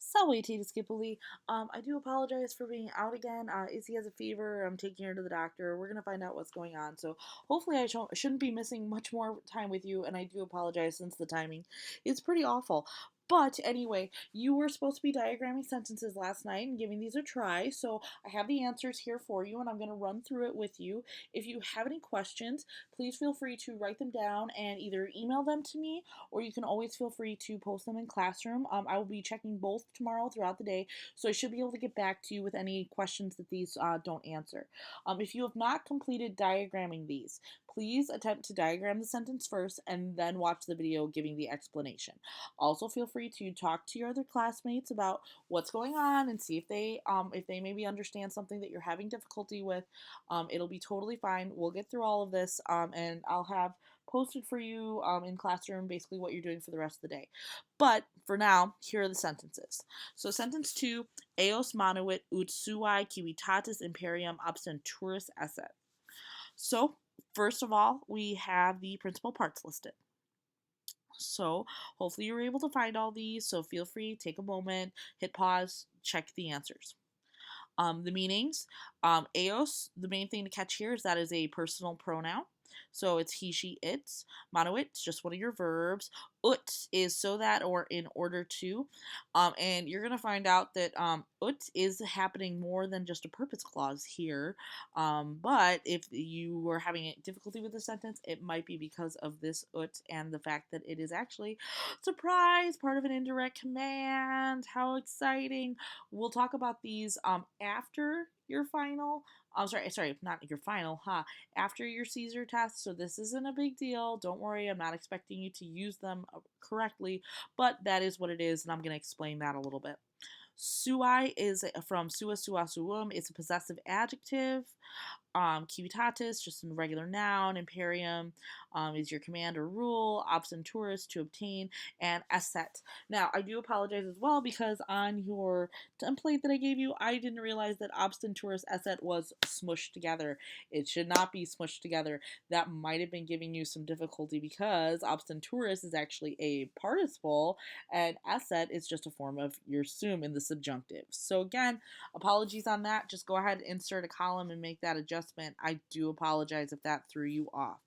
Salve, Skipoli. I do apologize for being out again. Izzy has a fever. I'm taking her to the doctor. We're gonna find out what's going on. So hopefully shouldn't be missing much more time with you. And I do apologize since the timing is pretty awful. But anyway, you were supposed to be diagramming sentences last night and giving these a try. So I have the answers here for you, and I'm gonna run through it with you. If you have any questions, please feel free to write them down and either email them to me, or you can always feel free to post them in Classroom. I will be checking both tomorrow throughout the day, so I should be able to get back to you with any questions that these don't answer. If you have not completed diagramming these, please attempt to diagram the sentence first and then watch the video giving the explanation. Also, feel free to talk to your other classmates about what's going on and see if they maybe understand something that you're having difficulty with. It'll be totally fine. We'll get through all of this, and I'll have posted for you in Classroom basically what you're doing for the rest of the day. But for now, here are the sentences. So sentence 2, Eos manuit ut suae civitatis imperium abstenturis esset. So first of all, we have the principal parts listed. So hopefully you're able to find all these. So feel free, take a moment, hit pause, check the answers. The meanings, Eos, the main thing to catch here is that is a personal pronoun. So it's he, she, it's. Manuit, just one of your verbs. Ut is so that or in order to. And you're going to find out that ut is happening more than just a purpose clause here. But if you were having difficulty with the sentence, it might be because of this ut and the fact that it is actually, surprise, part of an indirect command. How exciting. We'll talk about these after your final. Sorry, not your final, after your Caesar test, so this isn't a big deal. Don't worry, I'm not expecting you to use them correctly, but that is what it is, and I'm going to explain that a little bit. Suai is from sua, sua, suum. It's a possessive adjective. Civitatis, just a regular noun. Imperium is your command or rule. Obstenturus, to obtain. And esset. Now, I do apologize as well because on your template that I gave you, I didn't realize that obstenturus esset was smushed together. It should not be smushed together. That might have been giving you some difficulty because obstenturus is actually a participle and esset is just a form of your sum in the subjunctive. So again, apologies on that. Just go ahead and insert a column and make that adjustment. I do apologize if that threw you off.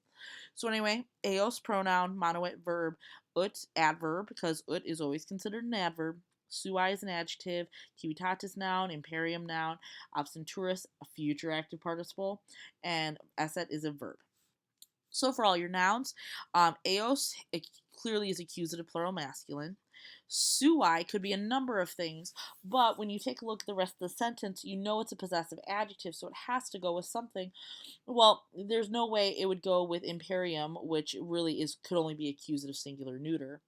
So anyway, eos pronoun, monoet verb, ut adverb, because ut is always considered an adverb. Suai is an adjective, civitatis noun, imperium noun, obstenturus a future active participle, and esset is a verb. So for all your nouns, eos clearly is accusative plural masculine. Suai could be a number of things, but when you take a look at the rest of the sentence, you know it's a possessive adjective, so it has to go with something. Well, there's no way it would go with imperium, which really could only be accusative singular neuter.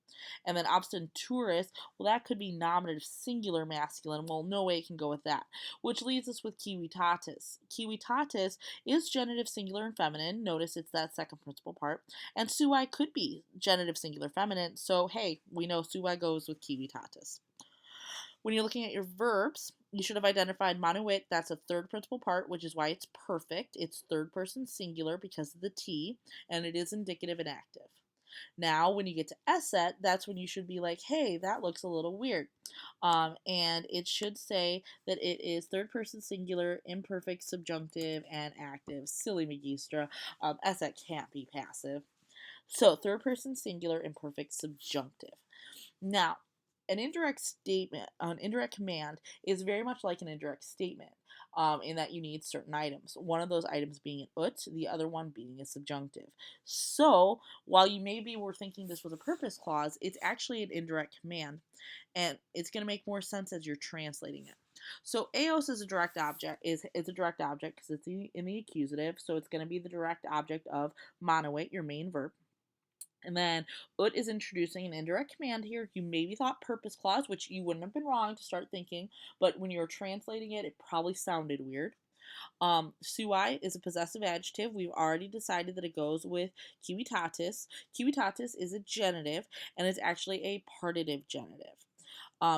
And then obstenturus, well, that could be nominative singular masculine. Well, no way it can go with that. Which leaves us with civitatis. Civitatis is genitive singular and feminine. Notice it's that second principal part. And suai could be genitive singular feminine. So, hey, we know suai goes with civitatis. When you're looking at your verbs, you should have identified manuit, that's a third principal part, which is why it's perfect. It's third person singular because of the T, and it is indicative and active. Now, when you get to esset, that's when you should be like, hey, that looks a little weird. And it should say that it is third person singular, imperfect, subjunctive, and active. Silly Magistra. Esset can't be passive. So, third person singular, imperfect, subjunctive. Now, an indirect command is very much like an indirect statement in that you need certain items. One of those items being an ut, the other one being a subjunctive. So, while you maybe were thinking this was a purpose clause, it's actually an indirect command, and it's going to make more sense as you're translating it. So eos is a direct object is a direct object because it's in the accusative, so it's going to be the direct object of monoate, your main verb. And then ut is introducing an indirect command here. You maybe thought purpose clause, which you wouldn't have been wrong to start thinking, but when you were translating it, it probably sounded weird. Suai is a possessive adjective. We've already decided that it goes with civitatis. Civitatis is a genitive, and it's actually a partitive genitive.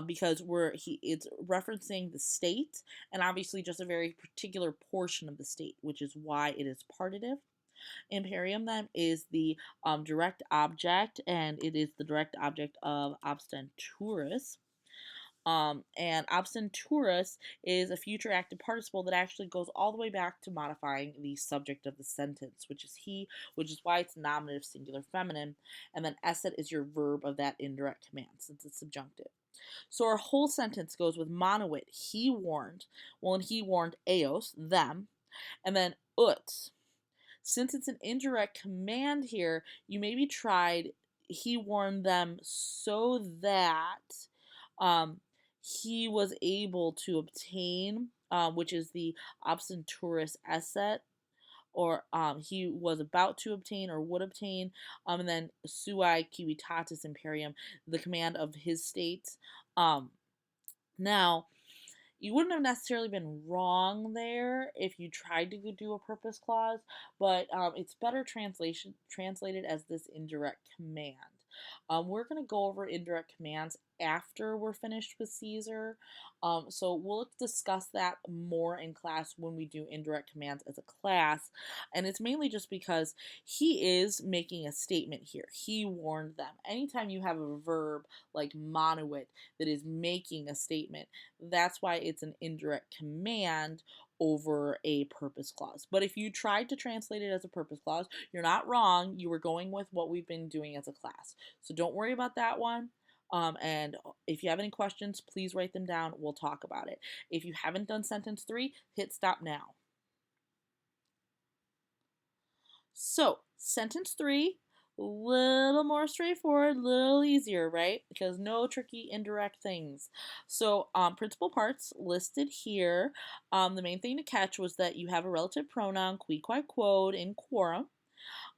Because it's referencing the state, and obviously just a very particular portion of the state, which is why it is partitive. Imperium then is the direct object, and it is the direct object of obstenturus. And obstinaturus is a future active participle that actually goes all the way back to modifying the subject of the sentence, which is he, which is why it's nominative singular feminine. And then esset is your verb of that indirect command since it's subjunctive. So our whole sentence goes with monoid, he warned. Well, and he warned eos, them. And then ut. Since it's an indirect command here, you maybe tried he warned them so that um, he was able to obtain, which is the obstinaturus esset, or he was about to obtain or would obtain, and then sui civitatis imperium, the command of his state. Now, you wouldn't have necessarily been wrong there if you tried to do a purpose clause, but it's better translated as this indirect command. We're going to go over indirect commands after we're finished with Caesar. So we'll discuss that more in class when we do indirect commands as a class. And it's mainly just because he is making a statement here. He warned them. Anytime you have a verb like monoid that is making a statement, that's why it's an indirect command over a purpose clause. But if you tried to translate it as a purpose clause, you're not wrong. You were going with what we've been doing as a class. So don't worry about that one. And if you have any questions, please write them down. We'll talk about it. If you haven't done sentence 3, hit stop now. So, sentence 3, a little more straightforward, a little easier, right? Because no tricky indirect things. So, principal parts listed here. The main thing to catch was that you have a relative pronoun, qui, qui, quod, in quorum.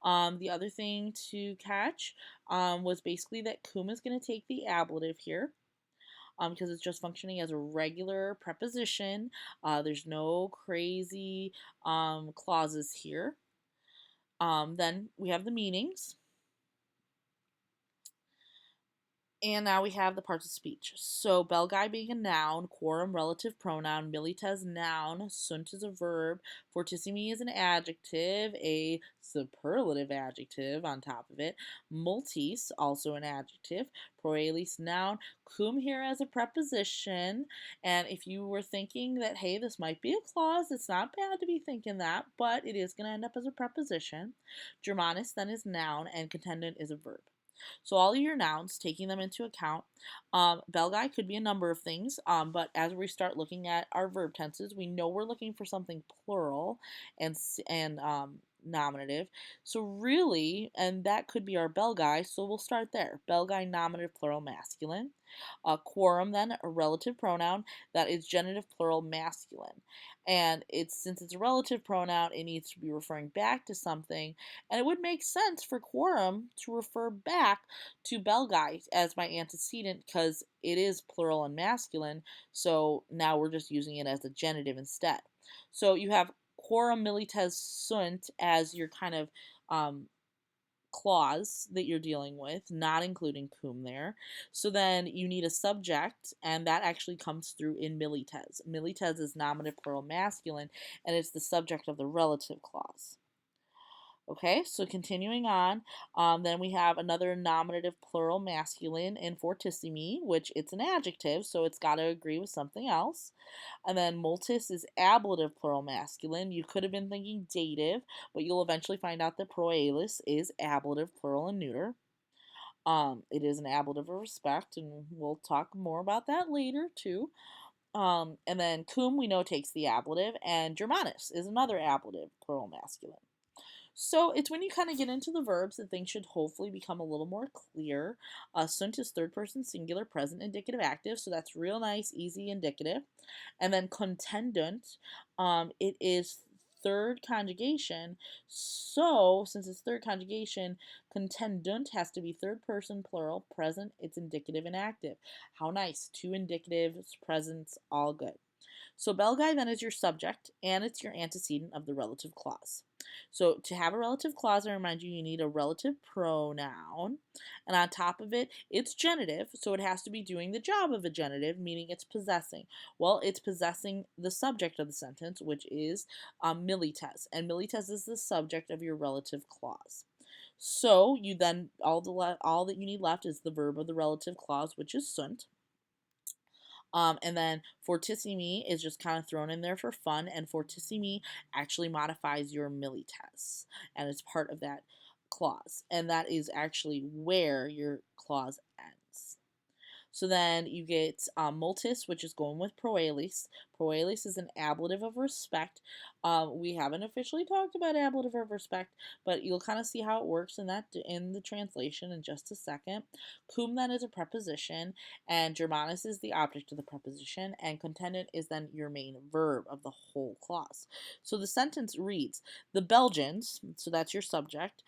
The other thing to catch was basically that cum is going to take the ablative here. Because it's just functioning as a regular preposition. There's no crazy clauses here. Then we have the meanings. And now we have the parts of speech. So belgae being a noun, quorum relative pronoun, milites noun, sunt is a verb, fortissimi is an adjective, a superlative adjective on top of it, multis also an adjective, proelis noun, cum here as a preposition. And if you were thinking that, hey, this might be a clause, it's not bad to be thinking that, but it is going to end up as a preposition. Germanus then is noun, and contendent is a verb. So all of your nouns, taking them into account, belgae could be a number of things, but as we start looking at our verb tenses, we know we're looking for something plural and nominative. So really, and that could be our belgae, so we'll start there. Belgae nominative plural masculine. Quorum then, a relative pronoun that is genitive plural masculine. And since it's a relative pronoun, it needs to be referring back to something, and it would make sense for quorum to refer back to belgae as my antecedent because it is plural and masculine, so now we're just using it as a genitive instead. So you have quorum milites sunt as your kind of clause that you're dealing with, not including cum there. So then you need a subject, and that actually comes through in milites. Milites is nominative plural masculine, and it's the subject of the relative clause. Okay, so continuing on, then we have another nominative plural masculine in fortissimi, which it's an adjective, so it's got to agree with something else. And then multis is ablative plural masculine. You could have been thinking dative, but you'll eventually find out that proelis is ablative plural and neuter. It is an ablative of respect, and we'll talk more about that later too. And then cum we know takes the ablative, and germanus is another ablative plural masculine. So it's when you kind of get into the verbs that things should hopefully become a little more clear. Sunt is third person singular present indicative active, so that's real nice, easy indicative. And then contendent, it is third conjugation. So since it's third conjugation, contendent has to be third person plural present. It's indicative and active. How nice! Two indicatives, presents, all good. So belgae then is your subject, and it's your antecedent of the relative clause. So to have a relative clause, I remind you, you need a relative pronoun, and on top of it, it's genitive, so it has to be doing the job of a genitive, meaning it's possessing. Well, it's possessing the subject of the sentence, which is milites, and milites is the subject of your relative clause. So you then all that you need left is the verb of the relative clause, which is sunt. And then fortissimi is just kind of thrown in there for fun, and fortissimi actually modifies your milites, and it's part of that clause, and that is actually where your clause ends. So then you get multis, which is going with proelis. Proelis is an ablative of respect. We haven't officially talked about ablative of respect, but you'll kind of see how it works in the translation in just a second. Cum then is a preposition, and Germanus is the object of the preposition, and contendent is then your main verb of the whole clause. So the sentence reads: the Belgians, so that's your subject,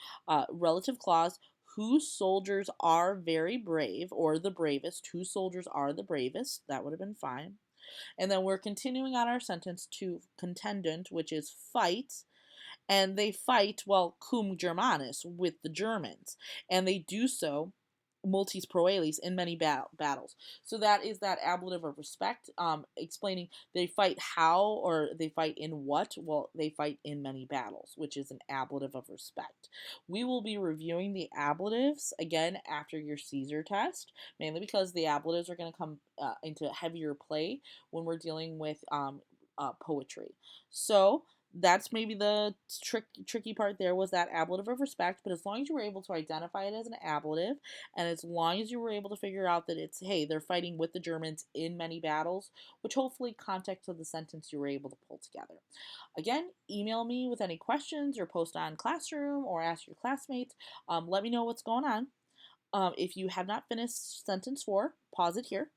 relative clause, whose soldiers are very brave, or the bravest, whose soldiers are the bravest, that would have been fine. And then we're continuing on our sentence to contendent, which is fight, and they fight, well, cum Germanus, with the Germans, and they do so multis proelis in many battles. So that is that ablative of respect, explaining they fight how or they fight in what. Well, they fight in many battles, which is an ablative of respect. We will be reviewing the ablatives again after your Caesar test, mainly because the ablatives are going to come into heavier play when we're dealing with poetry. So that's maybe the tricky part there, was that ablative of respect. But as long as you were able to identify it as an ablative, and as long as you were able to figure out that it's, hey, they're fighting with the Germans in many battles, which hopefully context of the sentence you were able to pull together. Again, email me with any questions or post on Classroom or ask your classmates. Let me know what's going on. If you have not finished sentence 4, pause it here.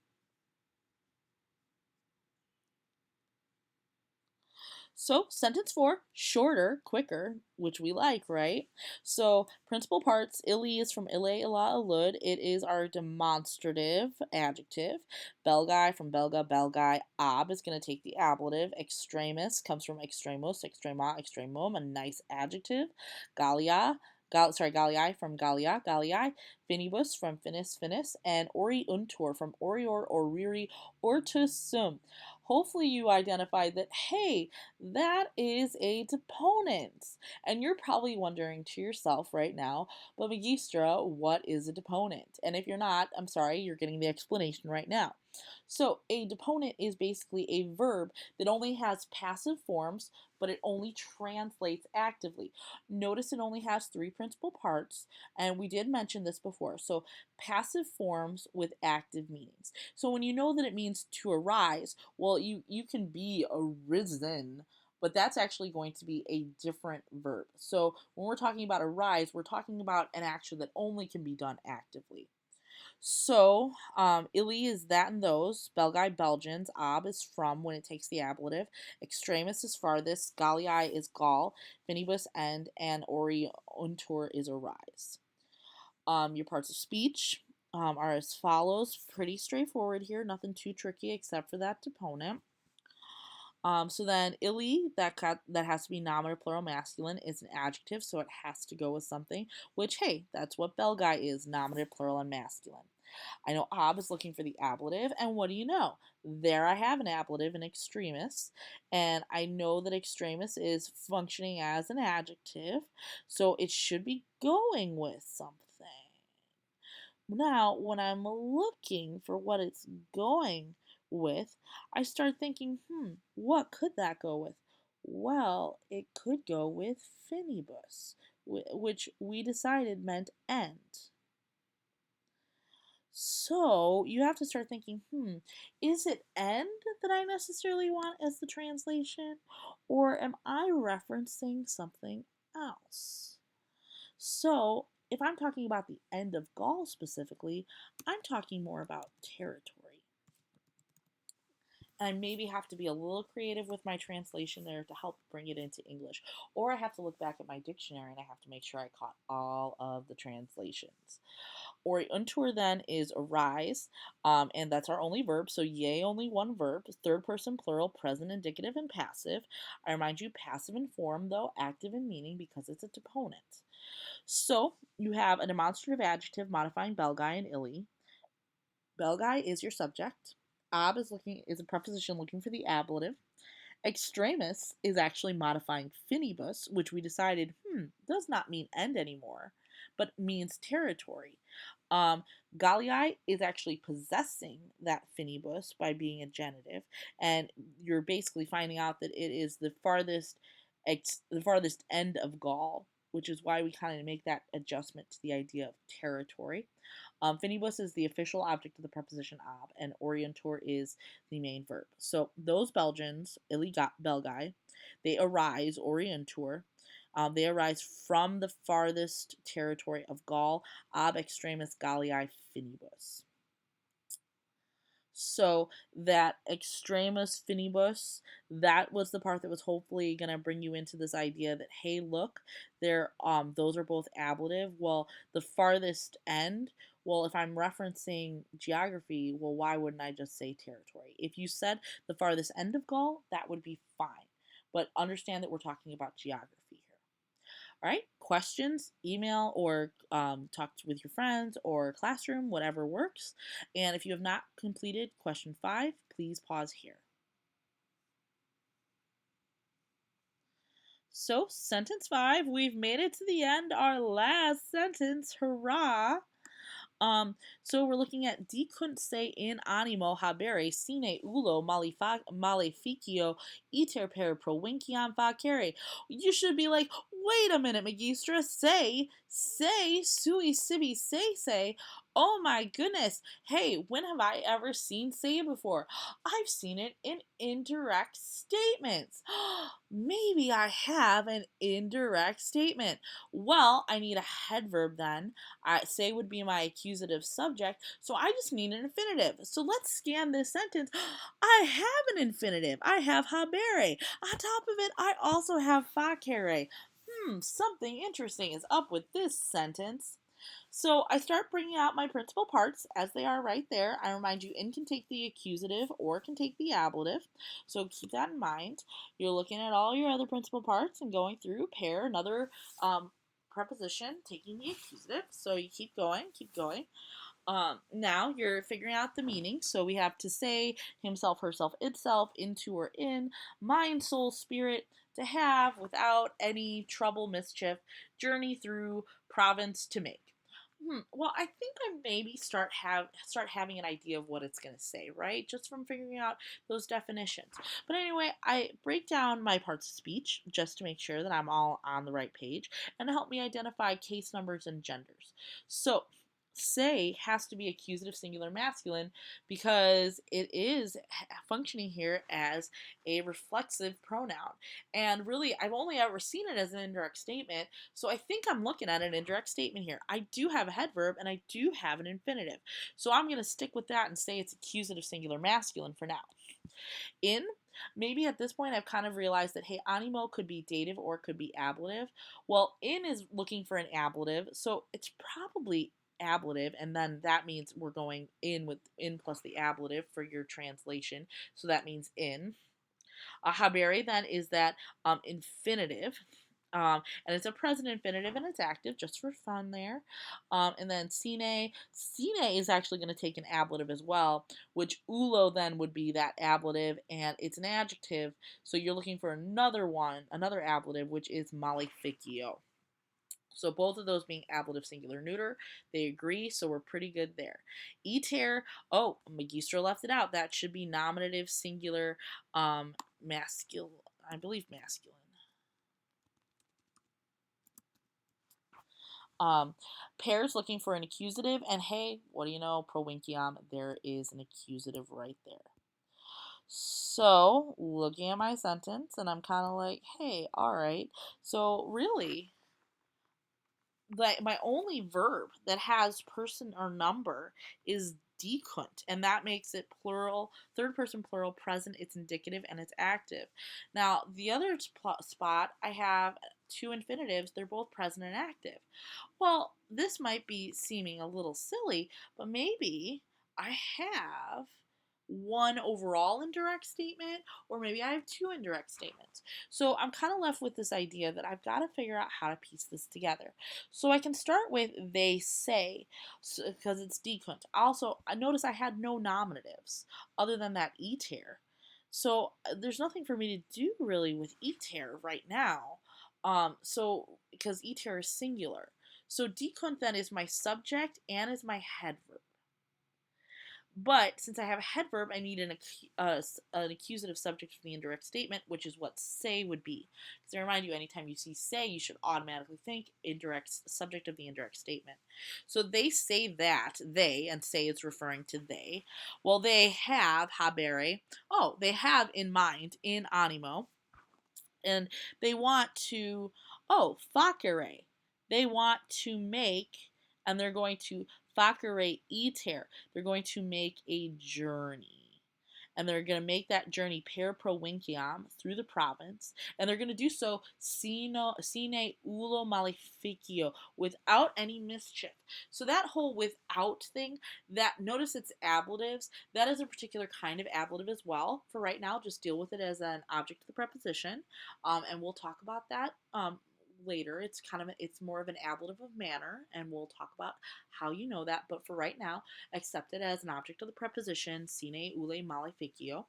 So, sentence 4, shorter, quicker, which we like, right? So, principal parts, illy is from ille, illa, illud. It is our demonstrative adjective. Belgae from belga, belgae. Ab is going to take the ablative. Extremis comes from extremos, extrema, extremum, a nice adjective. Gallia, Galliae from Gallia, Galliae. Finibus from finis, finis. And oriuntur from orior, oriri, ortusum. Hopefully you identified that, hey, that is a deponent. And you're probably wondering to yourself right now, but Magistra, what is a deponent? And if you're not, I'm sorry, you're getting the explanation right now. So a deponent is basically a verb that only has passive forms, but it only translates actively. Notice it only has 3 principal parts, and we did mention this before. So passive forms with active meanings. So when you know that it means to arise, well, you can be arisen, but that's actually going to be a different verb. So when we're talking about arise, we're talking about an action that only can be done actively. So, illy is that and those. Belgae, Belgians. Ab is from when it takes the ablative. Extremis is farthest. Galliae is Gaul. Finibus end. And oriuntur is arise. Your parts of speech are as follows. Pretty straightforward here. Nothing too tricky except for that deponent. So then illy, that has to be nominative plural masculine, is an adjective, so it has to go with something, which, hey, that's what belgae is, nominative plural and masculine. I know Ab is looking for the ablative, and what do you know? There I have an ablative in extremis, and I know that extremis is functioning as an adjective, so it should be going with something. Now, when I'm looking for what it's going with, I start thinking, what could that go with? Well, it could go with finibus, which we decided meant end. So you have to start thinking, is it end that I necessarily want as the translation? Or am I referencing something else? So if I'm talking about the end of Gaul specifically, I'm talking more about territory. And I maybe have to be a little creative with my translation there to help bring it into English. Or I have to look back at my dictionary and I have to make sure I caught all of the translations. Oriuntur then is arise, and that's our only verb. So yea, only one verb. Third person plural, present, indicative, and passive. I remind you, passive in form, though active in meaning because it's a deponent. So you have a demonstrative adjective modifying belgae and illy. Belgae is your subject. Ab is a preposition looking for the ablative. Extremis is actually modifying finibus, which we decided does not mean end anymore, but means territory. Um, Galii is actually possessing that finibus by being a genitive, and you're basically finding out that it is the farthest end of Gaul, which is why we kind of make that adjustment to the idea of territory. Finibus is the official object of the preposition ob, and orientor is the main verb. So those Belgians, Belgae, they arise, orientor, they arise from the farthest territory of Gaul, ab extremis Gallii finibus. So that extremis finibus, that was the part that was hopefully going to bring you into this idea that, hey, look, those are both ablative. Well, the farthest end, well, if I'm referencing geography, well, why wouldn't I just say territory? If you said the farthest end of Gaul, that would be fine. But understand that we're talking about geography here. All right, questions, email or talk with your friends or classroom, whatever works. And if you have not completed question 5, please pause here. So, sentence 5, we've made it to the end, our last sentence, hurrah! So we're looking at dicunt se in animo habere sine ulo maleficio iter per provinciam facere. You should be like, wait a minute, magistra, say, sui sibi say. Oh my goodness. Hey, when have I ever seen say before? I've seen it in indirect statements. Maybe I have an indirect statement. Well, I need a head verb then. Say would be my accusative subject, so I just need an infinitive. So let's scan this sentence. I have an infinitive. I have habere. On top of it, I also have facere. Something interesting is up with this sentence. So I start bringing out my principal parts as they are right there. I remind you, in can take the accusative or can take the ablative. So keep that in mind. You're looking at all your other principal parts and going through pair, another preposition, taking the accusative. So you keep going, keep going. Now you're figuring out the meaning. So we have to say, himself, herself, itself, into or in, mind, soul, spirit, to have, without any trouble, mischief, journey through, province, to make. Well, I think I maybe start having an idea of what it's going to say, right? Just from figuring out those definitions. But anyway, I break down my parts of speech just to make sure that I'm all on the right page and to help me identify case numbers and genders. So, say has to be accusative singular masculine because it is functioning here as a reflexive pronoun. And really, I've only ever seen it as an indirect statement, so I think I'm looking at an indirect statement here. I do have a head verb and I do have an infinitive. So I'm going to stick with that and say it's accusative singular masculine for now. In, maybe at this point I've kind of realized that, hey, animo could be dative or it could be ablative. Well, in is looking for an ablative, so it's probably ablative, and then that means we're going in with in plus the ablative for your translation. So that means in. Habere then is that infinitive. And it's a present infinitive and it's active just for fun there. And then sine is actually going to take an ablative as well, which ulo then would be that ablative, and it's an adjective. So you're looking for another ablative, which is maleficio. So both of those being ablative singular neuter, they agree, so we're pretty good there. Iter, oh, Magistra left it out. That should be nominative singular masculine, I believe masculine. Pairs looking for an accusative, and hey, what do you know, provinciam, there is an accusative right there. So, looking at my sentence, and I'm kind of like, hey, all right. So, really, my only verb that has person or number is dicunt, and that makes it plural, third person plural, present, it's indicative, and it's active. Now the other spot I have two infinitives, they're both present and active. Well, this might be seeming a little silly, but maybe I have one overall indirect statement, or maybe I have two indirect statements. So I'm kind of left with this idea that I've got to figure out how to piece this together. So I can start with they say, because it's dicunt. Also, I notice I had no nominatives other than that iter. So there's nothing for me to do really with iter right now. So because iter is singular. So decunt then is my subject and is my head verb. But since I have a head verb, I need an accusative subject for the indirect statement, which is what say would be. Because I remind you, anytime you see say, you should automatically think indirect subject of the indirect statement. So they say that, they, and say is referring to they. Well, they have habere. Oh, they have in mind, in animo, and they want to, facere. They want to make, and they're going to facere iter. They're going to make a journey. And they're going to make that journey per provinciam through the province, and they're going to do so sine ulo maleficio, without any mischief. So that whole without thing, that notice it's ablatives, that is a particular kind of ablative as well. For right now, just deal with it as an object of the preposition, and we'll talk about that later. It's more of an ablative of manner, and we'll talk about how you know that. But for right now, accept it as an object of the preposition sine ule maleficio.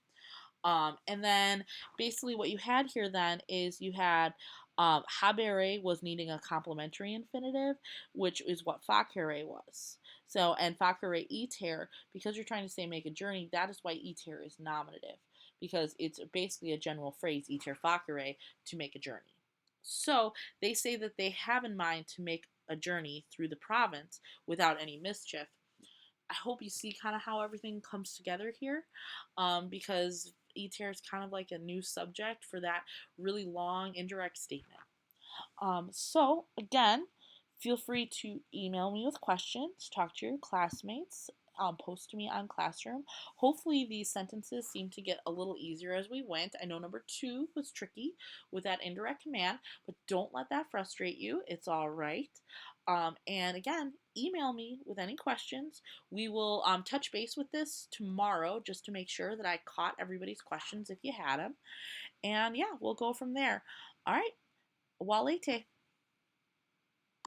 And then basically what you had here then is you had habere was needing a complementary infinitive, which is what facere was. So, and facere iter, because you're trying to say make a journey, that is why iter is nominative, because it's basically a general phrase, iter facere, to make a journey. So they say that they have in mind to make a journey through the province without any mischief. I hope you see kind of how everything comes together here, because iter is kind of like a new subject for that really long indirect statement. So again, feel free to email me with questions, talk to your classmates, post to me on Classroom. Hopefully these sentences seem to get a little easier as we went. I know number 2 was tricky with that indirect command, but don't let that frustrate you. It's all right. And again, email me with any questions. We will touch base with this tomorrow just to make sure that I caught everybody's questions if you had them. And yeah, we'll go from there. All right. Walete.